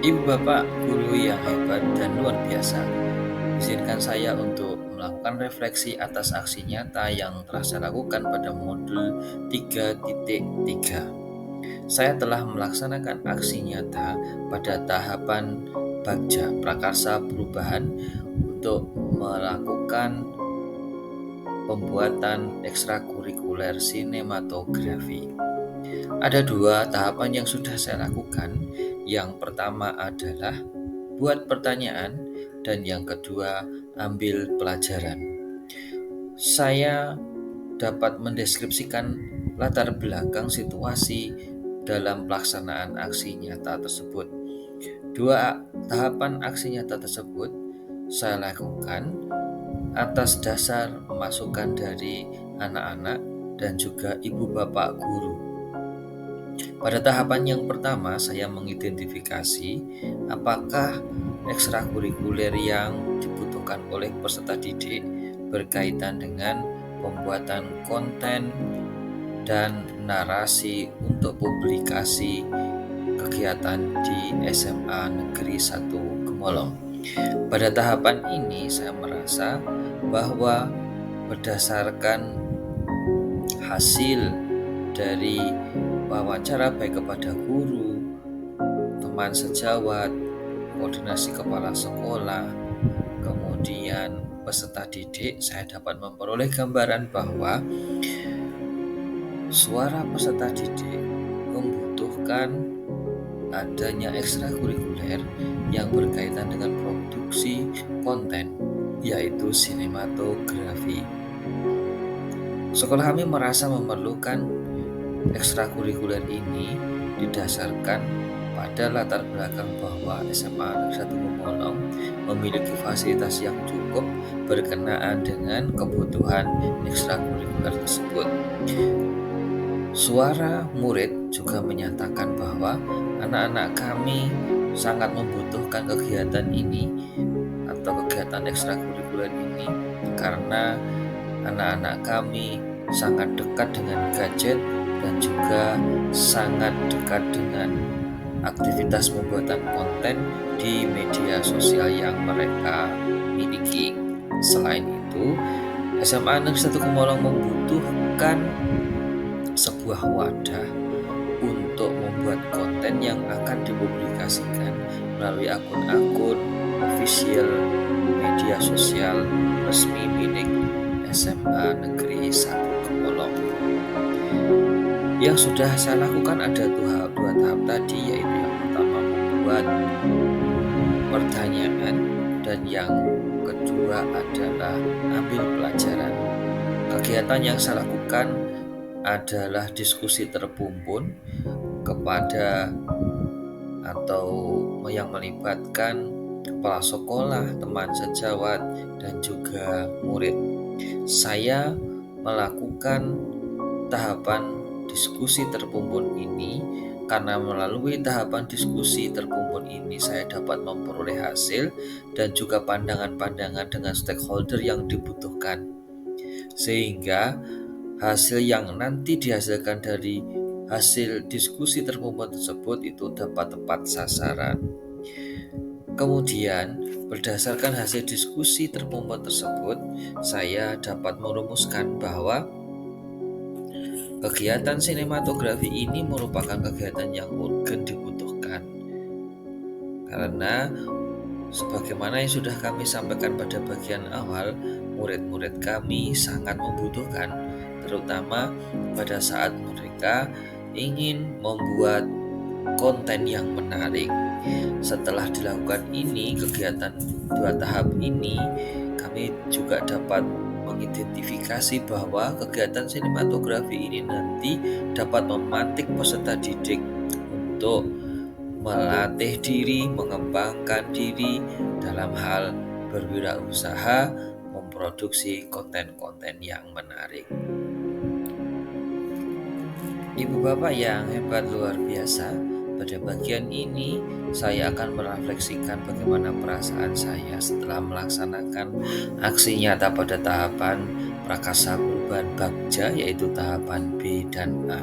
Ibu bapak guru yang hebat dan luar biasa, izinkan saya untuk melakukan refleksi atas aksi nyata yang telah saya lakukan pada modul 3.3. Saya telah melaksanakan aksi nyata pada tahapan Bagja Prakarsa Perubahan untuk melakukan pembuatan ekstrakurikuler sinematografi. Ada dua tahapan yang sudah saya lakukan. Yang pertama adalah buat pertanyaan dan yang kedua ambil pelajaran. Saya dapat mendeskripsikan latar belakang situasi dalam pelaksanaan aksi nyata tersebut. Dua tahapan aksi nyata tersebut saya lakukan atas dasar masukan dari anak-anak dan juga ibu bapak guru. Pada tahapan yang pertama, saya mengidentifikasi apakah ekstrakurikuler yang dibutuhkan oleh peserta didik berkaitan dengan pembuatan konten dan narasi untuk publikasi kegiatan di SMA Negeri 1 Gemolong. Pada tahapan ini, saya merasa bahwa berdasarkan hasil dari wawancara baik kepada guru, teman sejawat, koordinasi kepala sekolah, kemudian peserta didik, saya dapat memperoleh gambaran bahwa suara peserta didik membutuhkan adanya ekstrakurikuler yang berkaitan dengan produksi konten, yaitu sinematografi. Sekolah kami merasa memerlukan ekstrakurikuler ini didasarkan pada latar belakang bahwa SMA Negeri 1 Gemolong memiliki fasilitas yang cukup berkenaan dengan kebutuhan ekstrakurikuler tersebut. Suara murid juga menyatakan bahwa anak-anak kami sangat membutuhkan kegiatan ini atau kegiatan ekstrakurikuler ini karena anak-anak kami sangat dekat dengan gadget dan juga sangat dekat dengan aktivitas pembuatan konten di media sosial yang mereka miliki. Selain itu, SMA Negeri 1 Gemolong membutuhkan sebuah wadah untuk membuat konten yang akan dipublikasikan melalui akun-akun official media sosial resmi milik SMA Negeri 1 Gemolong. Yang sudah saya lakukan ada dua tahap tadi, yaitu yang pertama membuat pertanyaan dan yang kedua adalah ambil pelajaran. Kegiatan yang saya lakukan adalah diskusi terpumpun kepada atau yang melibatkan kepala sekolah, teman sejawat, dan juga murid. Saya melakukan tahapan diskusi terpumpun ini karena melalui tahapan diskusi terpumpun ini saya dapat memperoleh hasil dan juga pandangan-pandangan dengan stakeholder yang dibutuhkan, sehingga hasil yang nanti dihasilkan dari hasil diskusi terpumpun tersebut itu dapat tepat sasaran. Kemudian, berdasarkan hasil diskusi terpumpun tersebut, saya dapat merumuskan bahwa kegiatan sinematografi ini merupakan kegiatan yang urgen dibutuhkan. Karena sebagaimana yang sudah kami sampaikan pada bagian awal, murid-murid kami sangat membutuhkan, terutama pada saat mereka ingin membuat konten yang menarik. Setelah dilakukan ini, kegiatan dua tahap ini, kami juga dapat mengidentifikasi bahwa kegiatan sinematografi ini nanti dapat memantik peserta didik untuk melatih diri, mengembangkan diri dalam hal berwirausaha, memproduksi konten-konten yang menarik. Ibu bapak yang hebat luar biasa, pada bagian ini saya akan merefleksikan bagaimana perasaan saya setelah melaksanakan aksi nyata pada tahapan Prakarsa Perubahan Bagja, yaitu tahapan B dan A.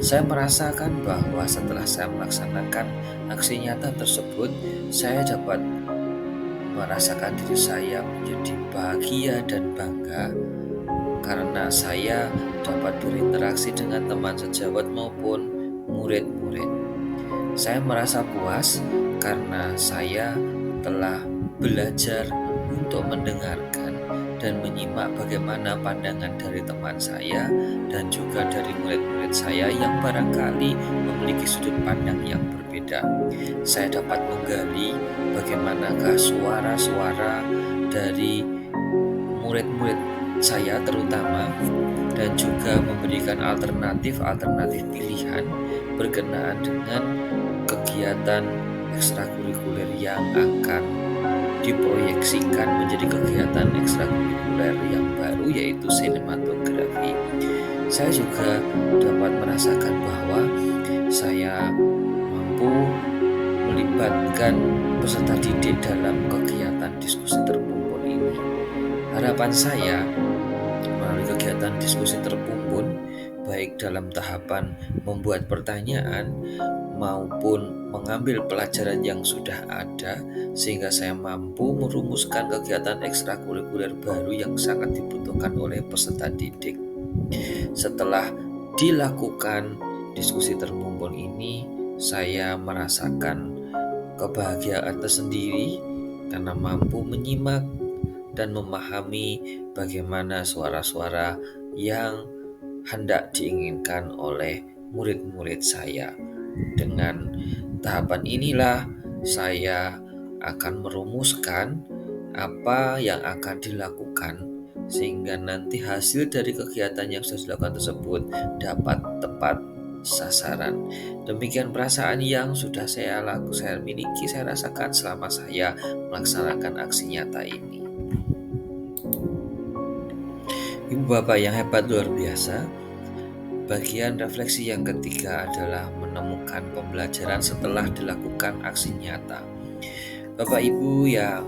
Saya merasakan bahwa setelah saya melaksanakan aksi nyata tersebut, saya dapat merasakan diri saya menjadi bahagia dan bangga karena saya dapat berinteraksi dengan teman sejawat maupun murid-murid. Saya merasa puas karena saya telah belajar untuk mendengarkan dan menyimak bagaimana pandangan dari teman saya dan juga dari murid-murid saya yang barangkali memiliki sudut pandang yang berbeda. Saya dapat menggali bagaimanakah suara-suara dari murid-murid saya terutama, dan juga memberikan alternatif pilihan berkenaan dengan kegiatan ekstrakurikuler yang akan diproyeksikan menjadi kegiatan ekstrakurikuler yang baru, yaitu sinematografi. Saya juga dapat merasakan bahwa saya mampu melibatkan peserta didik dalam kegiatan diskusi terkumpul ini. Harapan saya melalui kegiatan diskusi terkumpul, baik dalam tahapan membuat pertanyaan maupun mengambil pelajaran yang sudah ada, sehingga saya mampu merumuskan kegiatan ekstrakurikuler baru yang sangat dibutuhkan oleh peserta didik. Setelah dilakukan diskusi terkumpul ini, saya merasakan kebahagiaan tersendiri karena mampu menyimak dan memahami bagaimana suara-suara yang hendak diinginkan oleh murid-murid saya. Dengan tahapan inilah saya akan merumuskan apa yang akan dilakukan sehingga nanti hasil dari kegiatan yang sudah dilakukan tersebut dapat tepat sasaran. Demikian perasaan yang sudah saya miliki, saya rasakan selama saya melaksanakan aksi nyata ini. Ibu bapak yang hebat luar biasa, bagian refleksi yang ketiga adalah menemukan pembelajaran setelah dilakukan aksi nyata. Bapak ibu yang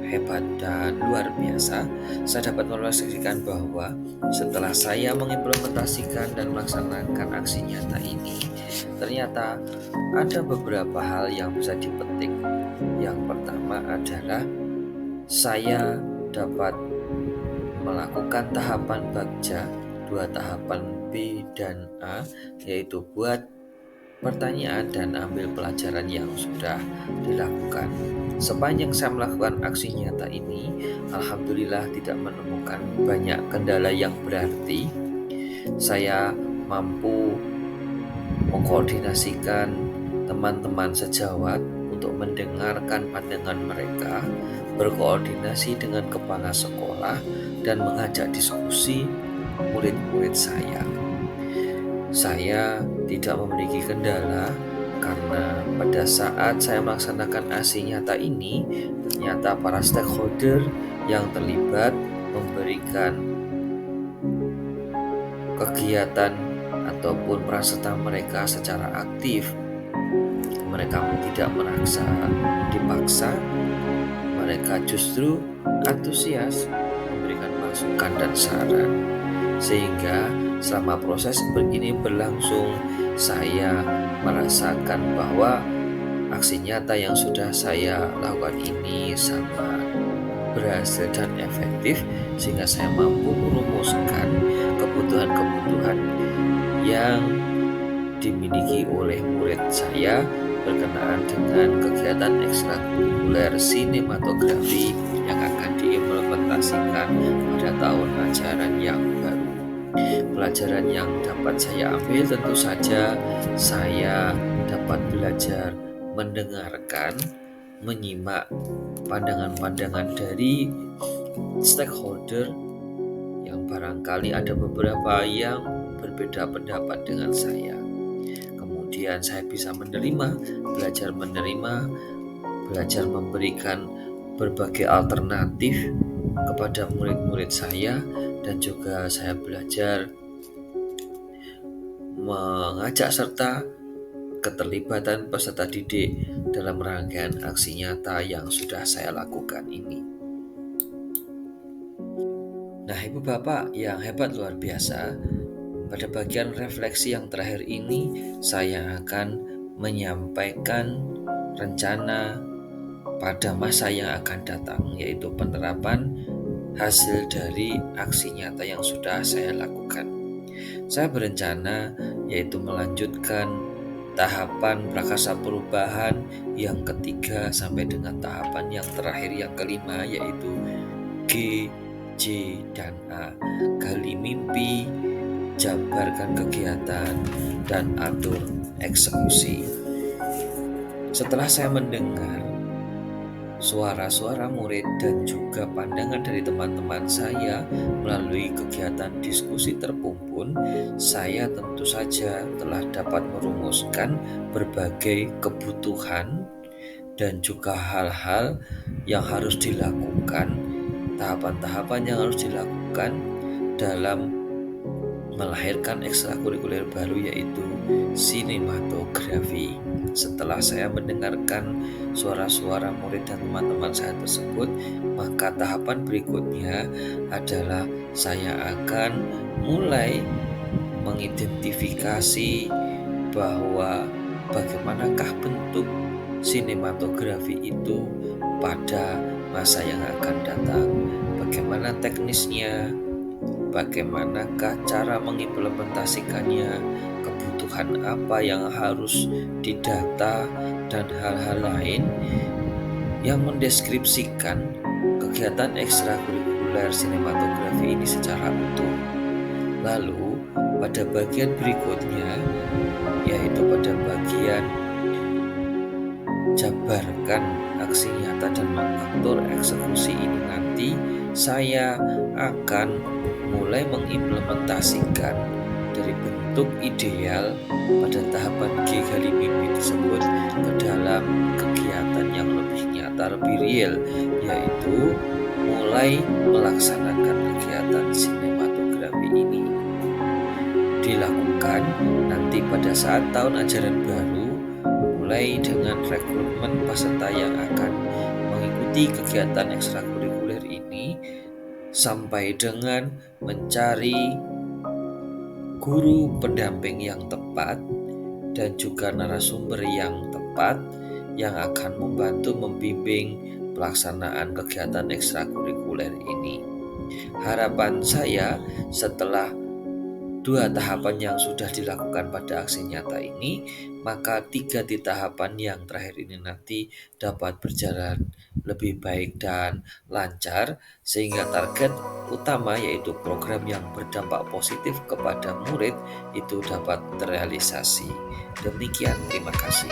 hebat dan luar biasa, saya dapat merefleksikan bahwa setelah saya mengimplementasikan dan melaksanakan aksi nyata ini, ternyata ada beberapa hal yang bisa dipetik. Yang pertama adalah saya dapat melakukan tahapan bagja, 2 tahapan B dan A, yaitu buat pertanyaan dan ambil pelajaran yang sudah dilakukan. Sepanjang saya melakukan aksi nyata ini, alhamdulillah tidak menemukan banyak kendala yang berarti. Saya mampu mengkoordinasikan teman-teman sejawat untuk mendengarkan pandangan mereka, berkoordinasi dengan kepala sekolah, dan mengajak diskusi murid-murid saya. Saya tidak memiliki kendala karena pada saat saya melaksanakan aksi nyata ini, ternyata para stakeholder yang terlibat memberikan kegiatan ataupun peran mereka secara aktif. Mereka tidak merasa dipaksa, mereka justru antusias memberikan masukan dan saran. Sehingga selama proses ini berlangsung, saya merasakan bahwa aksi nyata yang sudah saya lakukan ini sangat berhasil dan efektif, sehingga saya mampu merumuskan kebutuhan-kebutuhan yang dimiliki oleh murid saya berkenaan dengan kegiatan ekstrakurikuler sinematografi yang akan diimplementasikan pada tahun ajaran yang baru. Pelajaran yang dapat saya ambil tentu saja saya dapat belajar mendengarkan, menyimak pandangan-pandangan dari stakeholder yang barangkali ada beberapa yang berbeda pendapat dengan saya. Kemudian saya bisa belajar menerima, belajar memberikan berbagai alternatif kepada murid-murid saya, dan juga saya belajar mengajak serta keterlibatan peserta didik dalam rangkaian aksi nyata yang sudah saya lakukan ini. Nah, ibu bapak yang hebat luar biasa, Pada bagian refleksi yang terakhir ini, saya akan menyampaikan rencana pada masa yang akan datang, yaitu penerapan hasil dari aksi nyata yang sudah saya lakukan. Saya berencana yaitu melanjutkan tahapan prakarsa perubahan yang ketiga sampai dengan tahapan yang terakhir yang kelima, yaitu G, J, dan A. Gali mimpi, jabarkan kegiatan, dan atur eksekusi. Setelah saya mendengar suara-suara murid dan juga pandangan dari teman-teman saya melalui kegiatan diskusi terpumpun, saya tentu saja telah dapat merumuskan berbagai kebutuhan dan juga hal-hal yang harus dilakukan, tahapan-tahapan yang harus dilakukan dalam melahirkan ekstrakurikuler baru, yaitu sinematografi. Setelah saya mendengarkan suara-suara murid dan teman-teman saya tersebut, maka tahapan berikutnya adalah saya akan mulai mengidentifikasi bahwa bagaimanakah bentuk sinematografi itu pada masa yang akan datang, bagaimana teknisnya, bagaimanakah cara mengimplementasikannya, kebutuhan apa yang harus didata, dan hal-hal lain yang mendeskripsikan kegiatan ekstrakurikuler sinematografi ini secara utuh. Lalu, pada bagian berikutnya, yaitu pada bagian jabarkan aksi nyata dan mengatur eksekusi ini nanti, saya akan mulai mengimplementasikan dari bentuk ideal pada tahapan G gali mimpi tersebut ke dalam kegiatan yang lebih nyata, lebih real, yaitu mulai melaksanakan kegiatan sinematografi ini. Dilakukan nanti pada saat tahun ajaran baru, mulai dengan rekrutmen peserta yang akan mengikuti kegiatan ekstrakurikuler ini, sampai dengan mencari guru pendamping yang tepat dan juga narasumber yang tepat yang akan membantu membimbing pelaksanaan kegiatan ekstrakurikuler ini. Harapan saya setelah dua tahapan yang sudah dilakukan pada aksi nyata ini, maka 3 di tahapan yang terakhir ini nanti dapat berjalan lebih baik dan lancar, sehingga target utama yaitu program yang berdampak positif kepada murid itu dapat terrealisasi. Demikian, terima kasih.